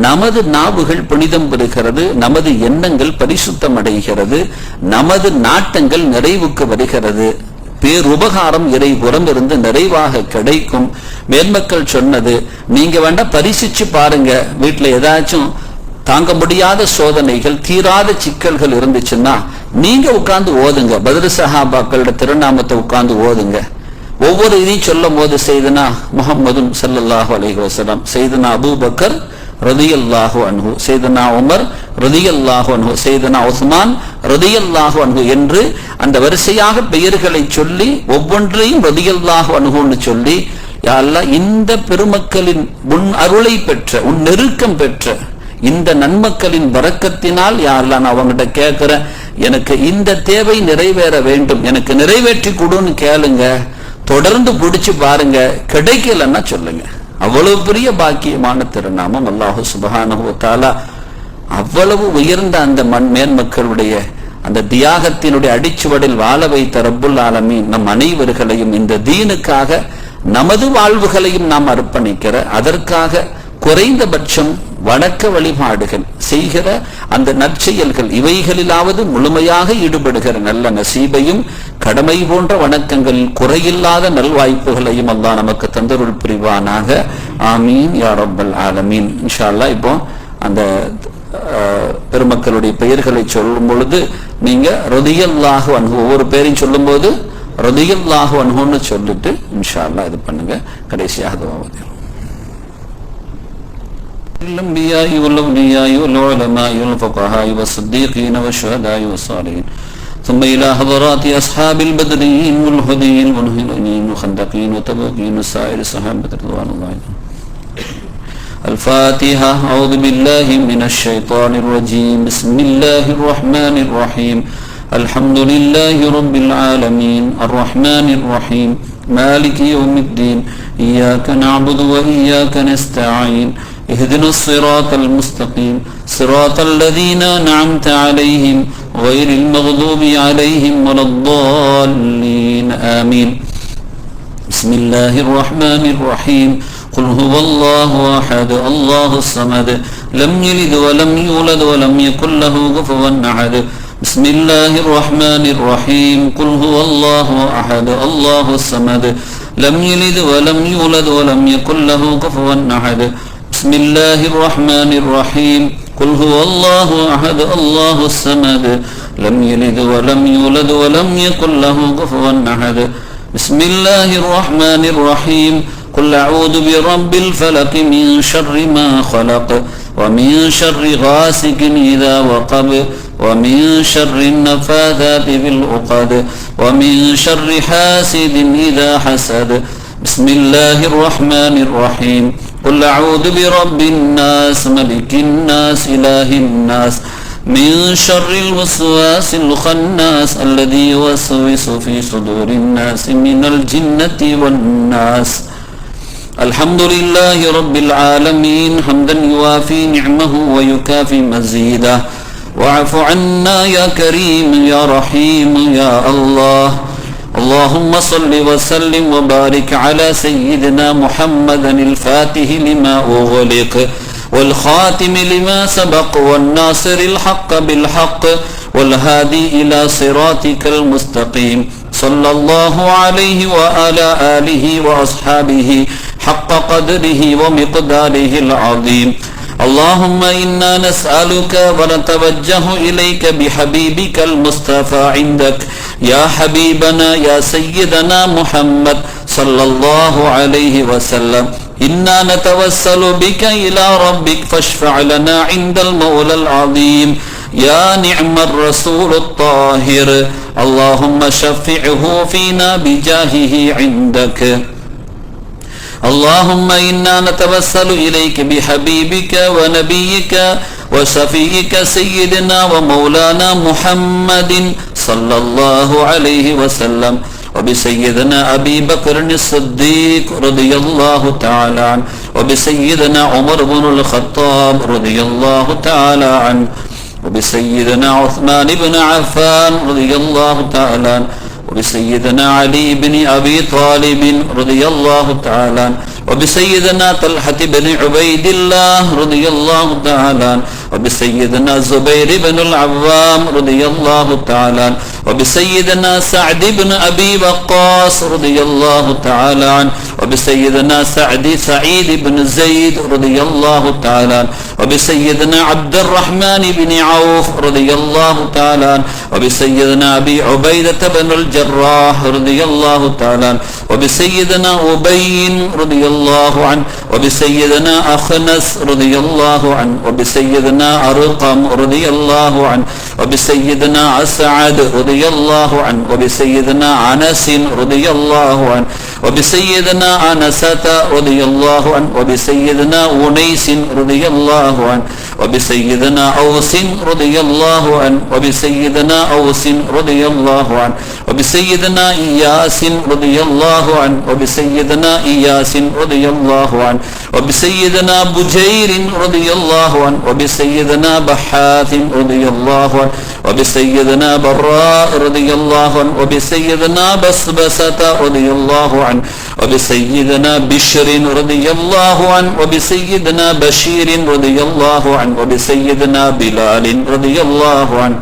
நமது நாவுகள் புனிதம் பெறுகிறது, நமது எண்ணங்கள் பரிசுத்தம் அடைகிறது, நமது நாட்டங்கள் நிறைவுக்கு வருகிறது, பேருபகாரம் இறைபுறம் இருந்து நிறைவாக கிடைக்கும். மேன்மக்கள் சொன்னது, நீங்க வேண்டா பரிசிச்சு பாருங்க, வீட்டுல ஏதாச்சும் தாங்க முடியாத சோதனைகள், தீராத சிக்கல்கள் இருந்துச்சுன்னா நீங்க உட்கார்ந்து ஓதுங்க. பத்ர் சஹாபாக்களோட திருநாமத்தை உட்கார்ந்து ஓதுங்க. ஒவ்வொரு இதையும் சொல்லும் போது செய்தனா முஹம்மது ஸல்லல்லாஹு அலைஹி வஸல்லம், செய்தனா அபூபக்கர் ரலியல்லாஹு அன்ஹு, செய்தனா உமர் ரலியல்லாஹு அன்ஹு, செய்தனா உஸ்மான் ரலியல்லாஹு அன்ஹு என்று அந்த வரிசையாக பெயர்களை சொல்லி ஒவ்வொன்றையும் ரலியல்லாஹு அன்ஹுன்னு சொல்லி, யா அல்லாஹ் இந்த பெருமக்களின் உன் அருளை பெற்ற, உன் நெருக்கம் பெற்ற இந்த நன்மக்களின் பரக்கத்தினால் யா அல்லாஹ் நான் அவங்ககிட்ட கேட்கிறேன், எனக்கு இந்த தேவை நிறைவேற வேண்டும், எனக்கு நிறைவேற்றி கொடுன்னு கேளுங்க. தொடர்ந்து பிடிச்சு பாருங்க, கிடைக்கலன்னா சொல்லுங்க. அவ்வளவு பெரிய பாக்கியமான திருநாமம் அல்லாஹு சுப்ஹானஹு வ தஆலா. அவ்வளவு உயர்ந்த அந்த மேன்மக்களுடைய அந்த தியாகத்தினுடைய அடிச்சுவடில் வாழ வைத்த ரப்புல் ஆலமீன் நம் அனைவர்களையும் இந்த தீனுக்காக நமது வாழ்வுகளையும் நாம் அர்ப்பணிக்கிற, அதற்காக குறைந்தபட்சம் வணக்க வழிபாடுகள் செய்கிற அந்த நற்செயல்கள் இவைகளிலாவது முழுமையாக ஈடுபடுகிற நல்ல நசீபையும் கடமை போன்ற வணக்கங்களில் குறையில்லாத நல்வாய்ப்புகளையும் அல்லாஹ் நமக்கு தந்தருள் புரிவானாக. ஆமீன் யா ரப்பல் ஆலமீன். இன்ஷா அல்லாஹ் இப்போ அந்த பெருமக்களுடைய பெயர்களை சொல்லும் பொழுது நீங்க ரலியல்லாஹு அன்ஹு ஒவ்வொரு பேரையும் சொல்லும் போது ரலியல்லாஹு அன்ஹுன்னு சொல்லிட்டு இன்ஷா அல்லாஹ் இது பண்ணுங்க. கடைசியாக துஆவது الأنبياء والأولياء والعلماء والفقهاء والصديقين والشهداء والصالحين ثم إلى حضرات أصحاب البدرين والهديين والهلالين والخندقين والتبوكين وسائر الصحابة رضوان الله عليهم. الفاتحة. أعوذ بالله من الشيطان الرجيم. بسم الله الرحمن الرحيم. الحمد لله رب العالمين الرحمن الرحيم مالك يوم الدين إياك نعبد وإياك نستعين اهدنا الصراط المستقيم صراط الذين أنعمت عليهم غير المغضوب عليهم ولا الضالين آمين. بسم الله الرحمن الرحيم. قل هو الله أحد الله الصمد لم يلد ولم يولد ولم يكن له كفوا أحد. بسم الله الرحمن الرحيم. قل هو الله أحد الله الصمد لم يلد ولم يولد ولم يكن له كفوا أحد. بسم الله الرحمن الرحيم. قل هو الله أحد الله الصمد لم يلد ولم يولد ولم يكن له كفوا أحد. بسم الله الرحمن الرحيم. قل أعوذ برب الفلق من شر ما خلق ومن شر غاسق إذا وقب ومن شر النفاثات في العقد ومن شر حاسد إذا حسد. بسم الله الرحمن الرحيم. قل أعوذ برب الناس ملك الناس إله الناس من شر الوسواس الخناس الذي يوسوس في صدور الناس من الجنة والناس. الحمد لله رب العالمين حمدا يوافي نعمه ويكافي مزيده. واعف عنا يا كريم يا رحيم يا الله. اللهم صل وسلم وبارك على سيدنا محمد الفاتح لما أغلق والخاتم لما سبق والناصر الحق بالحق والهادي إلى صراطك المستقيم صلى الله عليه وعلى آله وأصحابه حق قدره ومقداره العظيم. اللهم إنا نسألك ونتوجه إليك بحبيبك المصطفى عندك يا حبيبنا يا سيدنا محمد صلى الله عليه وسلم. إنا نتوسل بك إلى ربك فاشفع لنا عند المولى العظيم يا نعم الرسول الطاهر اللهم شفعه فينا بجاهه عندك اللهم إنا نتوسل إليك بحبيبك ونبيك وشفيعك سيدنا ومولانا محمد صلى الله عليه وسلم وبسيدنا أبي بكر الصديق رضي الله تعالى عنه وبسيدنا عمر بن الخطاب رضي الله تعالى عنه وبسيدنا عثمان بن عفان رضي الله تعالى عنه وبسيدنا علي بن أبي طالب رضي الله تعالى عنه وبسيدنا طلحة بن عبيد الله رضي الله تعالى عنه وبسيدنا زبير بن العوام رضي الله تعالى عنه وبسيدنا سعد بن أبي وقاص رضي الله تعالى عنه وبسيدنا سعيد بن زيد رضي الله تعالى عنه وبسيدنا عبد الرحمن بن عوف رضي الله تعالى عنه وبسيدنا أبي عبيدة بن الجراح رضي الله تعالى عنه وبسيدنا أبي رضي الله عنه وبسيدنا أخنس رضي الله عنه وبسيدنا أرقم رضي الله عنه وبسيدنا أسعد رضي الله عنه وبسيدنا أنس رضي الله عنه وبسيدنا أنسة رضي الله عنه وبسيدنا أنيس رضي الله عنه وبسيدنا أوس رضي الله عنه وبسيدنا أوس رضي الله عنه وبسيدنا إياس رضي الله عنه وبسيدنا إياس رضي الله عنه وبسيدنا بجير رضي الله عنه وبسيدنا بحاث رضي الله عنه وبسيدنا براء رضي الله عنه وبسيدنا بسبسة رضي الله عنه وبسيدنا بشر رضي الله عنه وبسيدنا بشير رضي الله عنه وبسيدنا بلال رضي الله عنه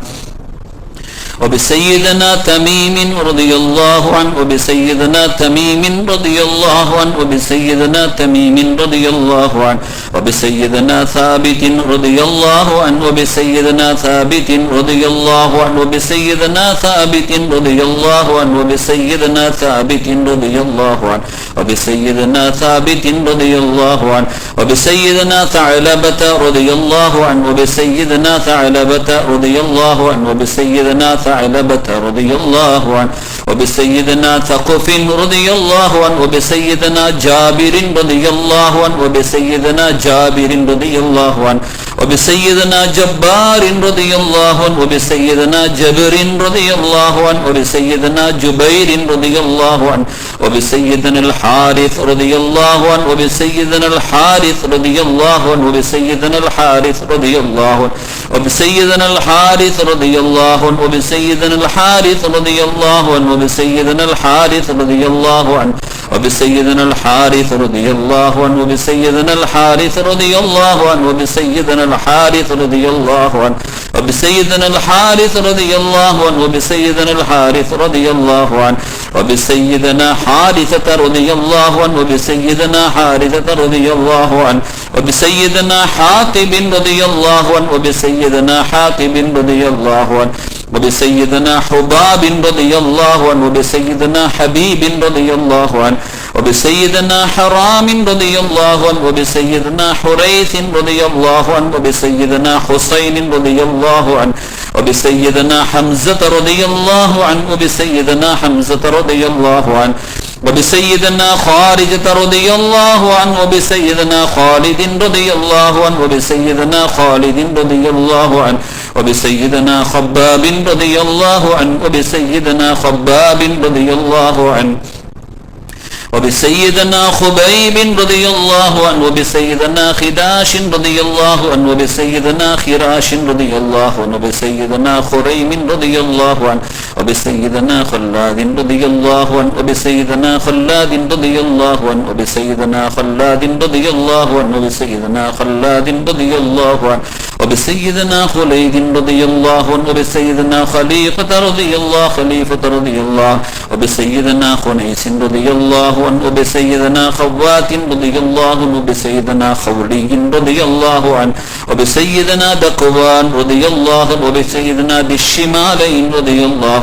وبسيدنا تميم رضي الله عنه وبسيدنا تميم رضي الله عنه وبسيدنا تميم رضي الله عنه وبسيدنا ثابت رضي الله عنه وبسيدنا ثابت رضي الله عنه وبسيدنا ثابت رضي الله عنه وبسيدنا ثابت رضي الله عنه وبسيدنا ثابت رضي الله عنه وبسيدنا ثعلبة رضي الله عنه وبسيدنا ثعلبة رضي الله عنه وبسيدنا ثعلبة رضي الله عنه وبسيدنا ثقف رضي الله عنه وبسيدنا جابر رضي الله عنه وبسيدنا جابر رضي الله عنه وبسيدنا جبار رضي الله عنه وبسيدنا جبر رضي الله عنه وبسيدنا جبير رضي الله عنه وبسيدنا الحارث رضي الله عنه وبسيدنا الحارث رضي الله عنه وبسيدنا الحارث رضي الله عنه وبسيدنا الحارث رضي الله عنه وبسيدنا الحارث رضي الله عنه وبسيدنا الحارث رضي الله عنه وبسيدنا الحارث رضي الله عنه وبسيدنا الحارث رضي الله عنه وبسيدنا الحارث رضي الله عنه وبسيدنا الحارث رضي الله عنه وبسيدنا الحارث رضي الله عنه وبسيدنا حارثة رضي الله عنه وبسيدنا حارثة رضي الله عنه وبسيدنا حاطب رضي الله عنه وبسيدنا حاطب رضي الله عنه وبسيدنا حباب رضي الله عنه وبسيدنا حبيب رضي الله عنه وبسيدنا حرام رضي الله عنه وبسيدنا حريث رضي الله عنه وبسيدنا حسين رضي الله عنه وبسيدنا حمزة رضي الله عنه وبسيدنا حمزة رضي الله عنه وبسيدنا خارجة رضي الله عنه وبسيدنا خالد رضي الله عنه وبسيدنا خالد رضي الله عنه وبسيدنا خباب رضي الله عنه وبسيدنا خباب رضي الله عنه وبسيدنا خبيب رضي الله عنه وبسيدنا خداش رضي الله عنه وبسيدنا خراش رضي الله عنه وبسيدنا خريم رضي الله عنه وبسيدنا خلاد رضي الله عنه وبسيدنا خلاد رضي الله عنه وبسيدنا خلاد رضي الله عنه وبسيدنا خلاد رضي الله عنه وبسيدنا خليد رضي الله عنه وبسيدنا خليفة رضي الله خليفة رضي الله وبسيدنا خنيس رضي الله عنه وبسيدنا خوات رضي الله عنه وبسيدنا خولي رضي الله عنه وبسيدنا دقوان رضي الله عنه وبسيدنا بالشمالين رضي الله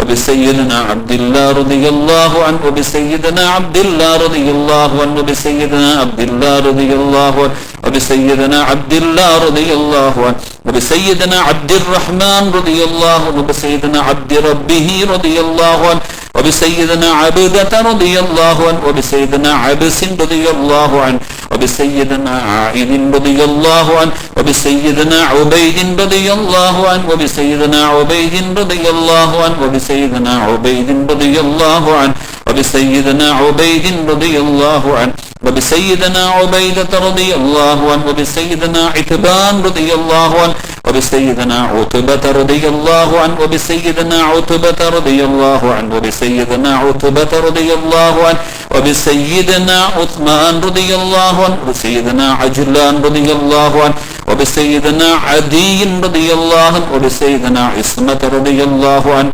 وبسيدنا عبد الله رضي الله عنه وبسيدنا عبد الله رضي الله عنه وبسيدنا عبد الله رضي الله عنه وبسيدنا عبد الله رضي الله عنه وبسيدنا عبد الرحمن رضي الله عنه وبسيدنا عبد ربه رضي الله عنه وبسيدنا عبدة رضي الله عنه وبسيدنا عبس رضي الله عنه وبسيدنا عائد رضي الله عنه وبسيدنا عبيد رضي الله عنه وبسيدنا عبيد رضي الله عنه وبسيدنا عبيد رضي الله عنه وبسيدنا عبيد رضي الله عنه وبسيدنا عبيدة رضي الله عنه وبسيدنا عتبان رضي الله عنه وبسيدنا عتبة رضي الله عنه وبسيدنا عتبة رضي الله عنه وبسيدنا عتبة رضي الله عنه وبسيدنا عثمان رضي الله عنه وبسيدنا عجلان رضي الله عنه وبسيدنا عدي رضي الله عنه وبسيدنا عصمة رضي الله عنه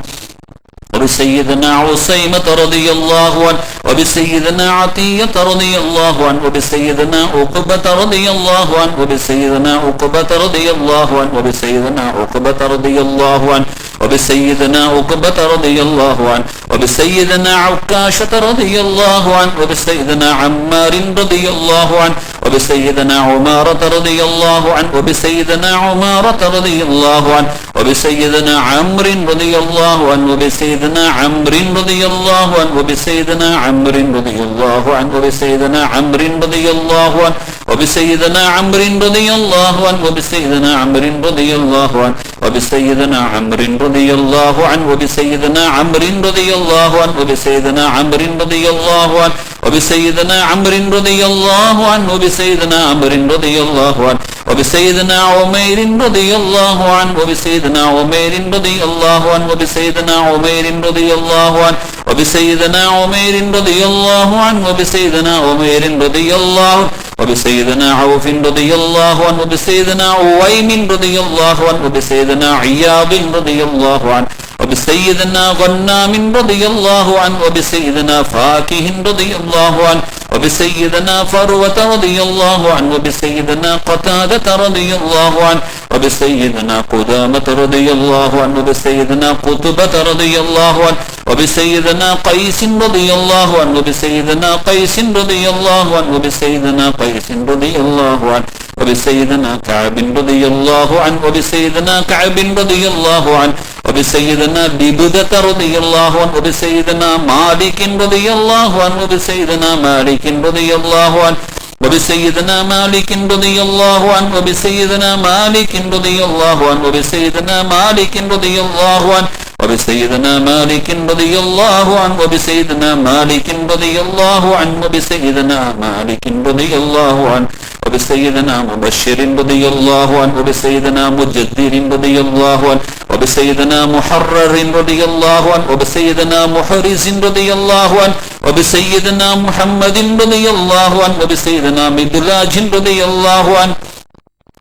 وبسيدنا عصيمة رضي الله عنه وبسيدنا عطية رضي الله عنه وبسيدنا عقبة رضي الله عنه وبسيدنا عقبة رضي الله عنه وبسيدنا عقبة رضي الله عنه وبسيدنا عقبة رضي الله عنه وبسيدنا عكاشة رضي الله عنه وبسيدنا عمار رضي الله عنه وبسيدنا عمارة رضي الله عنه وبسيدنا عمارة رضي الله عنه وبسيدنا عمرو رضي الله عنه وبسيدنا عمرو رضي الله عنه وبسيدنا عمرو رضي الله عنه وبسيدنا عمرو رضي الله عنه وبسيدنا عمرو رضي الله عنه وبسيدنا عمرو رضي الله عنه وبسيدنا عمرو رضي الله عنه وبسيدنا عمرو رضي الله عنه وبسيدنا عمرو رضي الله عنه وبسيدنا عمرو رضي الله عنه وبسيدنا عمرو رضي الله عنه وبسيدنا عمير رضي الله عنه وبسيدنا عمير رضي الله عنه وبسيدنا عمير رضي الله عنه وبسيدنا عمير رضي الله عنه وبسيدنا عمير رضي الله عنه وبسيدنا عوف رضي الله عنه وبسيدنا عويم رضي الله عنه وبسيدنا عياض رضي الله عنه وبسيدنا غنام رضي الله عنه وبسيدنا فاكه رضي الله عنه وبسيدنا فروة رضي الله عنه وبسيدنا قتادة رضي الله عنه وبسيدنا قدامة رضي الله عنه وبسيدنا قطبة رضي الله عنه وبسيدنا قيس رضي الله عنه وبسيدنا قيس رضي الله عنه وبسيدنا قيس رضي الله عنه وبسيدنا كعب رضي الله عنه وبسيدنا كعب رضي الله عنه وبسيدنا ببدة رضي الله عنه وبسيدنا مالك رضي الله عنه وبسيدنا مالك رضي الله عنه وبسيدنا مالك رضي الله عنه وبسيدنا مالك رضي الله عنه وبسيدنا مالك رضي الله عنه وبسيدنا مالك رضي الله عنه وبسيدنا مالك رضي الله عنه وبسيدنا مالك رضي الله عنه وبسيدنا مبشر رضي الله عنه وبسيدنا مجدد رضي الله عنه وبسيدنا محرر رضي الله عنه وبسيدنا محرز رضي الله عنه وبسيدنا محمد رضي الله عنه وبسيدنا مدلاج رضي الله عنه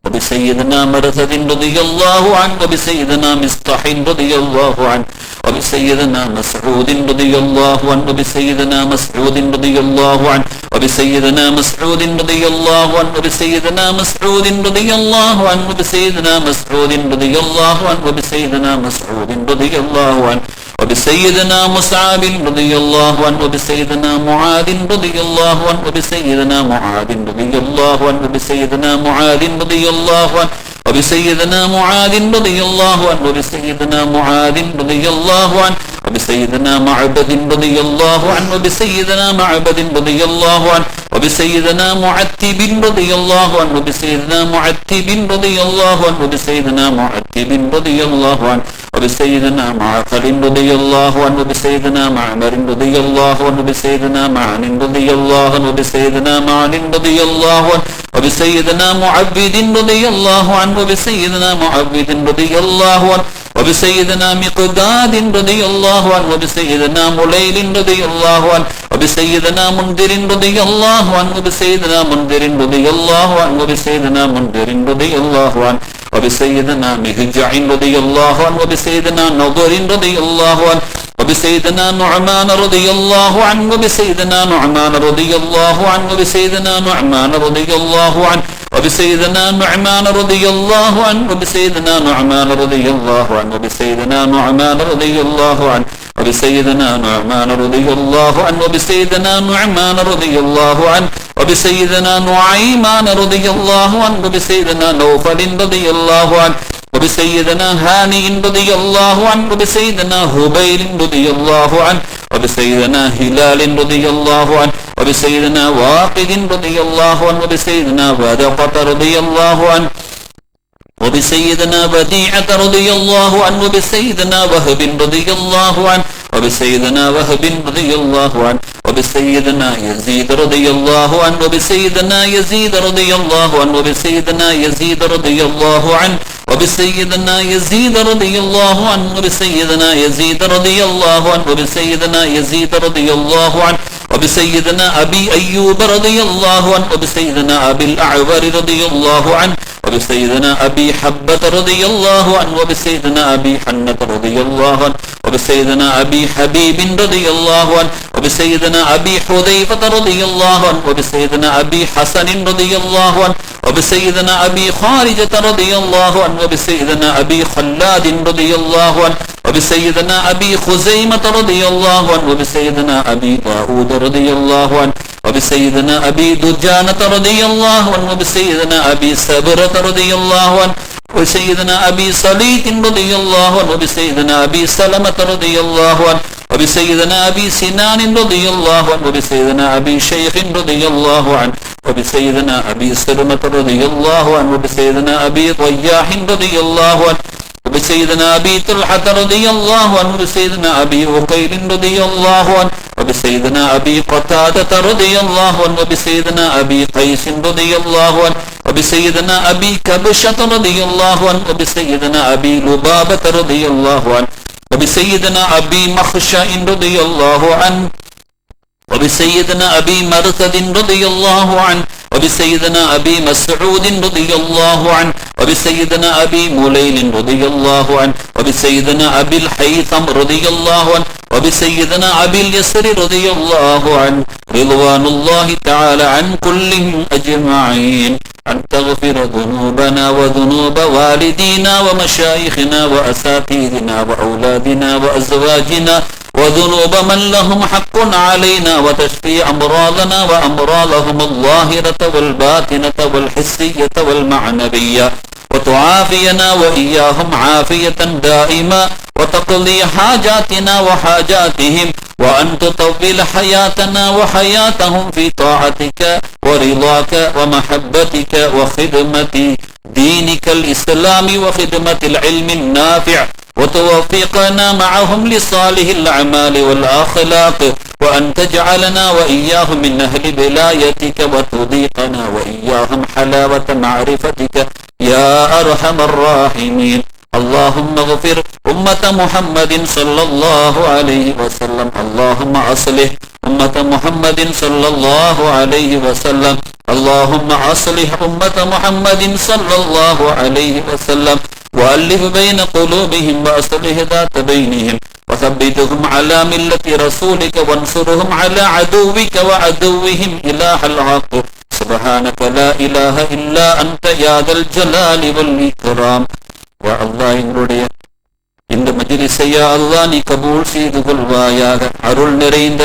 وبسيدنا مرثد رضي الله عنه وبسيدنا مصطح رضي الله عنه وبسيدنا مسعود رضي الله عنه وبسيدنا مسعود رضي الله عنه وبسيدنا مسعود رضي الله عنه وبسيدنا مسعود رضي الله عنه وبسيدنا مسعود رضي الله عنه وبسيدنا مسعود رضي الله عنه وبسيدنا مصعب رضي الله عنه وبسيدنا معاذ رضي الله عنه وبسيدنا معاذ رضي الله عنه وبسيدنا معاذ رضي الله عنه وبسيدنا معاذ رضي الله عنه وبسيدنا معاذ رضي الله عنه وبسيدنا معبد رضي الله عنه وبسيدنا معبد رضي الله عنه وبسيدنا معتب رضي الله عنه وبسيدنا معتب رضي الله عنه وبسيدنا معتب رضي الله عنه وبسيدنا معقل رضي الله عنه وبسيدنا معمر رضي الله عنه وبسيدنا معن رضي الله عنه وبسيدنا معن رضي الله عنه وبسيدنا معبد رضي الله عنه وبسيدنا معبد رضي الله عنه وبسيدنا مقداد رضي الله عنه وبسيدنا مليل رضي الله عنه وبسيدنا منذر رضي الله عنه وبسيدنا منذر رضي الله عنه وبسيدنا منذر رضي الله عنه وبسيدنا مهجع رضي الله عنه وبسيدنا نضر رضي الله عنه وبسيدنا نعمان رضي الله عنه وبسيدنا نعمان رضي الله عنه وبسيدنا نعمان رضي الله عنه وبسيدنا نعمان رضي الله عنه وبسيدنا نعمان رضي الله عنه وبسيدنا نعمان رضي الله عنه وبسيدنا نعمان رضي الله عنه وبسيدنا نعمان رضي الله عنه وبسيدنا نعيمان رضي الله عنه وبسيدنا نوفل رضي الله عنه وبسيدنا هاني رضي الله عنه وبسيدنا هبيل رضي الله عنه وبسيدنا هلال رضي الله عنه وبسيدنا واقد رضي الله عنه وبسيدنا ودقة رضي الله عنه وبسيدنا بديعة رضي الله عنه وبسيدنا وهب رضي الله عنه وبسيدنا وهب رضي الله عنه وبسيدنا يزيد رضي الله عنه وبسيدنا يزيد رضي الله عنه وبسيدنا يزيد رضي الله عنه وبسيدنا يزيد رضي الله عنه وبسيدنا يزيد رضي الله عنه وبسيدنا يزيد رضي الله عنه وبسيدنا أبي أيوب رضي الله عنه وبسيدنا أبي الأعور رضي الله عنه وبسيدنا أبي حبة رضي الله عنه وبسيدنا أبي حنة رضي الله عنه وبسيدنا أبي حبيب رضي الله عنه وبسيدنا أبي حذيفة رضي الله عنه وبسيدنا أبي حسن رضي الله عنه وبسيدنا أبي خارجة رضي الله عنه وبسيدنا أبي خلاد رضي الله عنه وبسيدنا أبي خزيمة رضي الله عنه وبسيدنا أبي داود رضي الله عنه وبسيدنا أبي دجانة رضي الله عنه وبسيدنا أبي سبرة رضي الله عنه وبسيدنا أبي صليت رضي الله عنه وبسيدنا أبي سلمة رضي الله عنه وبسيدنا أبي سنان رضي الله عنه وبسيدنا أبي شيخ رضي الله عنه وبسيدنا أبي سلمة رضي الله عنه وبسيدنا أبي طياح رضي الله عنه وبسيدنا أبي طلحة رضي الله عنه وبسيدنا أبي عقيل رضي الله عنه وبسيدنا أبي قتادة رضي الله عنه وبسيدنا أبي قيس رضي الله عنه وبسيدنا أبي كبشة رضي الله عنه وبسيدنا أبي لبابة رضي الله عنه وبسيدنا أبي مخشى رضي الله عنه وبسيدنا أبي مرثد رضي الله عنه وبسيدنا أبي مسعود رضي الله عنه وبسيدنا أبي مليل رضي الله عنه وبسيدنا أبي الحيثم رضي الله عنه وبسيدنا أبي اليسر رضي الله عنه رضوان الله تعالى عن كلهم أجمعين أن تغفر ذنوبنا وذنوب والدينا ومشايخنا وأساتذتنا وأولادنا وأزواجنا وذنوب من لهم حق علينا وتشفي أمراضنا وأمراضهم الظاهرة والباطنة والحسية والمعنوية وتعافينا وإياهم عافية دائمة وتقضي حاجاتنا وحاجاتهم وأن تطول حياتنا وحياتهم في طاعتك ورضاك ومحبتك وخدمة دينك الإسلام وخدمة العلم النافع وتوفقنا معهم لصالح الأعمال والأخلاق وأن تجعلنا وإياهم من أهل ولايتك وتضيقنا وإياهم حلاوة معرفتك يا أرحم الراحمين. اللهم اغفر أمة محمد صلى الله عليه وسلم. اللهم أصلح أمة محمد صلى الله عليه وسلم. اللهم أصلح أمة محمد صلى الله عليه وسلم وألف بين قلوبهم وأصلح ذات بينهم وثبتهم على ملة رسولك وانصرهم على عدوك وعدوهم إله الحق. سبحانك لا إله إلا أنت يا ذا الجلال والإكرام. والله எங்களுடைய இந்த மஜ்லிஸை யா அல்லாஹ் நீ கபூல் செய்து கொள்வாயாக. அருள் நிறைந்த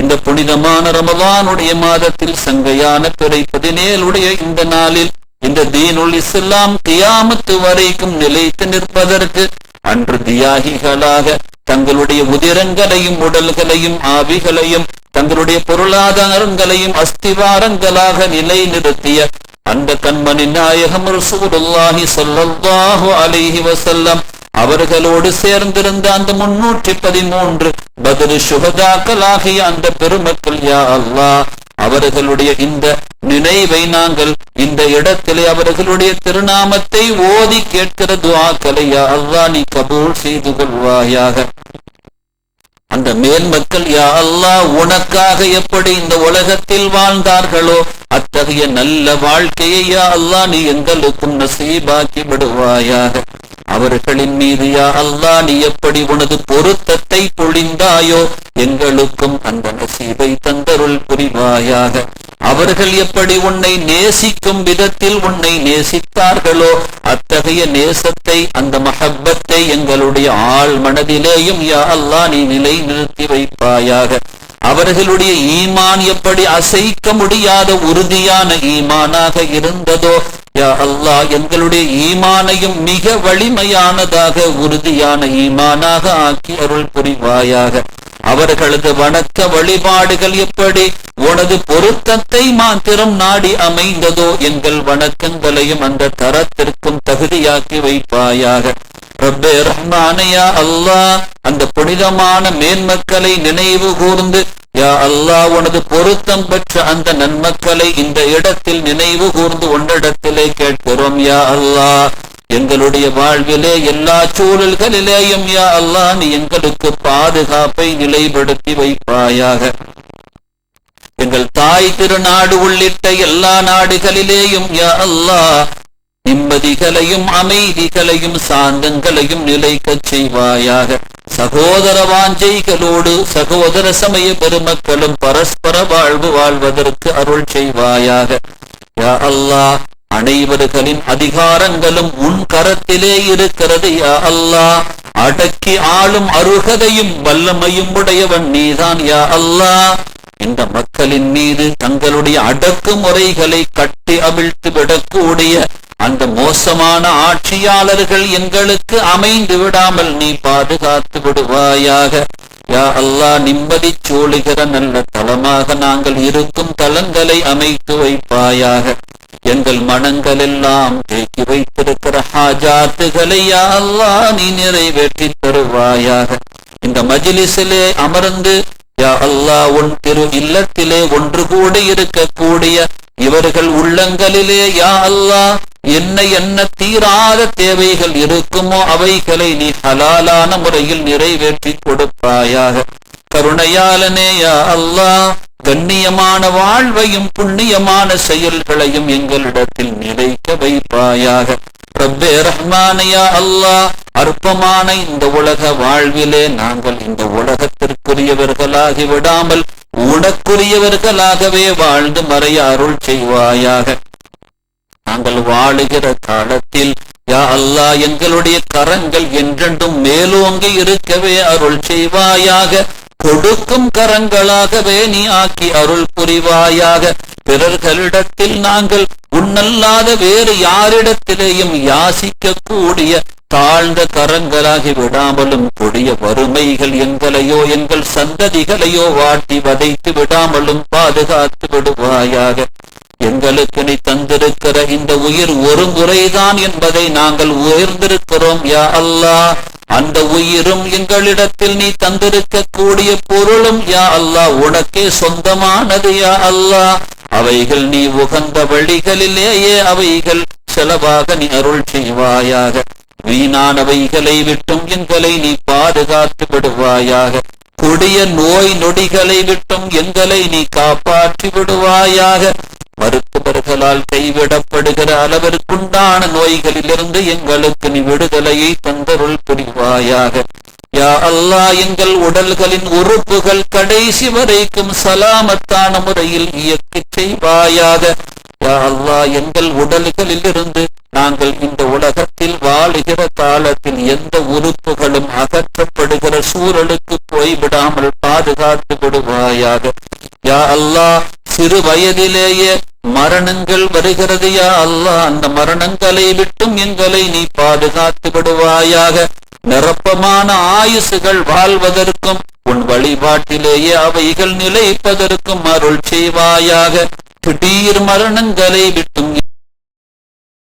இந்த புனிதமான ரமலானுடைய மாதத்தில் சங்கையான பிறை 17 இந்த நாளில் இந்த தீனுல் இஸ்லாம் கியாமத்து வரைக்கும் நிலைத்து நிற்பதற்கு அன்று தியாகிகளாக தங்களுடைய உதிரங்களையும் உடல்களையும் ஆவிகளையும் தங்களுடைய பொருளாதாரங்களையும் அஸ்திவாரங்களாக நிலை நிறுத்திய அந்த கண்மணி நாயகம் ரசூலுல்லாஹி ஸல்லல்லாஹு அலைஹி வஸல்லம் அவர்களோடு சேர்ந்திருந்த அந்த 313 பத்ர் ஷுஹதாக்களாகிய அந்த பெருமக்கள் யா அல்லாஹ் அவர்களுடைய இந்த நினைவை நாங்கள் இந்த இடத்திலே அவர்களுடைய திருநாமத்தை ஓதி கேட்கிற துஆக்களை யா அல்லாஹ் நீ கபூல் செய்து கொள்வாயாக. அந்த மேல் மக்கள் யா அல்லாஹ் உனக்காக எப்படி இந்த உலகத்தில் வாழ்ந்தார்களோ அத்தகைய நல்ல வாழ்க்கையை யா அல்லாஹ் நீ எங்களுக்கும் நசீபாக்கி விடுவாயாக. அவர்களின் மீது யா அல்லாஹ் நீ எப்படி உனது பொருத்தத்தை பொழிந்தாயோ எங்களுக்கும் அந்த நசீபை தந்தருள் புரிவாயாக. அவர்கள் எப்படி உன்னை நேசிக்கும் விதத்தில் உன்னை நேசித்தார்களோ அத்தகைய நேசத்தை, அந்த மஹப்பத்தை எங்களுடைய ஆழ் மனதிலேயும் யா அல்லாஹ் நீ நிலை நிறுத்தி வைப்பாயாக. அவர்களுடைய ஈமான் எப்படி அசைக்க முடியாத உறுதியான ஈமானாக இருந்ததோ யா அல்லாஹ் எங்களுடைய ஈமானையும் மிக வலிமையானதாக உறுதியான ஈமானாக ஆக்கி அருள் புரிவாயாக. அவர்களது வணக்க வழிபாடுகள் எப்படி உனது பொருத்தத்தை மாத்திரம் நாடி அமைந்ததோ எங்கள் வணக்கங்களையும் அந்த தரத்திற்கும் தகுதியாக்கி வைப்பாயாக. ரப்பே ரஹ்மானே யா அல்லாஹ் அந்த புனிதமான மேன்மக்களை நினைவு கூர்ந்து யா அல்லாஹ் உனது பொருத்தம் பெற்ற அந்த நன்மக்களை இந்த இடத்தில் நினைவு கூர்ந்து உன்னிடத்திலே கேட்கிறோம் யா அல்லாஹ். எங்களுடைய வாழ்விலே எல்லா சூழல்களிலேயும் யா அல்லாஹ் நீ எங்களுக்கு பாதுகாப்பை நிலைப்படுத்தி வைப்பாயாக. எங்கள் தாய் திருநாடு உள்ளிட்ட எல்லா நாடுகளிலேயும் யா அல்லாஹ் நிம்மதிகளையும் அமைதிகளையும் சாந்தங்களையும் நிலைக்கச் செய்வாயாக. சகோதர வாஞ்சைகளோடு சகோதர சமய பெருமக்களும் பரஸ்பர வாழ்வு வாழ்வதற்கு அருள் செய்வாயாக. யா அல்லாஹ் அனைவர்களின் அதிகாரங்களும் உன் கரத்திலே இருக்கிறது யா அல்லாஹ். அடக்கி ஆளும் அருகதையும் வல்லமையும் உடையவன் நீதான் யா அல்லாஹ். இந்த மக்களின் மீது தங்களுடைய அடக்குமுறைகளை கட்டி அவிழ்த்து விடக்கூடிய அந்த மோசமான ஆட்சியாளர்கள் எங்களுக்கு அமைந்து விடாமல் நீ பாதுகாத்து விடுவாயாக. யா அல்லாஹ் நிம்மதி சூழுகிற நல்ல தலமாக நாங்கள் இருக்கும் தலங்களை அமைத்து வைப்பாயாக. எங்கள் மனங்கள் எல்லாம் தேக்கி வைத்திருக்கிற ஹாஜாத்துகளை யா அல்லாஹ் நீ நிறைவேற்றி தருவாயாக. இந்த மஜ்லிஸிலே அமர்ந்து யா அல்லாஹ் உன் திரு இல்லத்திலே ஒன்று கூடி இருக்கக்கூடிய இவர்கள் உள்ளங்களிலே யா அல்லாஹ் என்ன தீராத தேவைகள் இருக்குமோ அவைகளை நீ ஹலாலான முறையில் நிறைவேற்றி கொடுப்பாயாக. கருணையாளனே யா அல்லாஹ் கண்ணியமான வாழ்வையும் புண்ணியமான செயல்களையும் எங்களிடத்தில் நிலைக்க வைப்பாயாக. ரப்பே ரஹ்மானே யா அல்லாஹ் அற்பமான இந்த உலக வாழ்விலே நாங்கள் இந்த உலகத்திற்குரியவர்களாகி விடாமல் உனக்குரியவர்களாகவே வாழ்ந்து மறைய அருள் செய்வாயாக. நாங்கள் வாழுகிற காலத்தில் யா அல்லாஹ் எங்களுடைய கரங்கள் என்றென்றும் மேலோங்கி இருக்கவே அருள் செய்வாயாக. கொடுக்கும் கரங்களாகவே நீ ஆக்கி அருள் புரிவாயாக. பிறர்களிடத்தில் நாங்கள் உன்னல்லாத வேறு யாரிடத்திலேயும் யாசிக்க கூடிய தாழ்ந்த கரங்களாகி விடாமலும் கொடிய வறுமைகள் எங்களையோ எங்கள் சந்ததிகளையோ வாட்டி வதைத்து விடாமலும் பாதுகாத்து விடுவாயாக. எங்களுக்கு நீ தந்திருக்கிற இந்த உயிர் ஒரு முறைதான் என்பதை நாங்கள் உயர்ந்திருக்கிறோம் யா அல்லாஹ். அந்த உயிரும் எங்களிடத்தில் நீ தந்திருக்க கூடிய பொருளும் யா அல்லாஹ் உனக்கே சொந்தமானது யா அல்லாஹ். அவைகள் நீ உகந்த வழிகளிலேயே அவைகள் செலவாக நீ அருள் செய்வாயாக. வீணானவைகளை விட்டும் எங்களை நீ பாதுகாத்து விடுவாயாக. கொடிய நோய் நொடிகளை விட்டும் எங்களை நீ காப்பாற்றி விடுவாயாக. மருத்துவர்களால் கைவிடப்படுகிற அளவிற்குண்டான நோய்களிலிருந்து எங்களுக்கு நீ விடுதலையை தந்தருள் புரிவாயாக. யா அல்லாஹ் எங்கள் உடல்களின் உறுப்புகள் கடைசி வரைக்கும் சலாமத்தான முறையில் இயக்கச் செய்வாயாக. யா அல்லாஹ் எங்கள் உடல்களில் இருந்து நாங்கள் இந்த உலகத்தில் வாழுகிற காலத்தில் எந்த உறுப்புகளும் அகற்றப்படுகிற சூழலுக்கு போய்விடாமல் பாதுகாத்து விடுவாயாக. யா அல்லாஹ் சிறு வயதிலேயே மரணங்கள் வருகிறது யா அல்லாஹ். அந்த மரணங்களை விட்டும் எங்களை நீ பாதுகாத்து விடுவாயாக. நிரப்பமான ஆயுசுகள் வாழ்வதற்கும் உன் வழிபாட்டிலேயே அவைகள் நிலைப்பதற்கும் அருள் செய்வாயாக. திடீர் மரணங்களை விட்டும்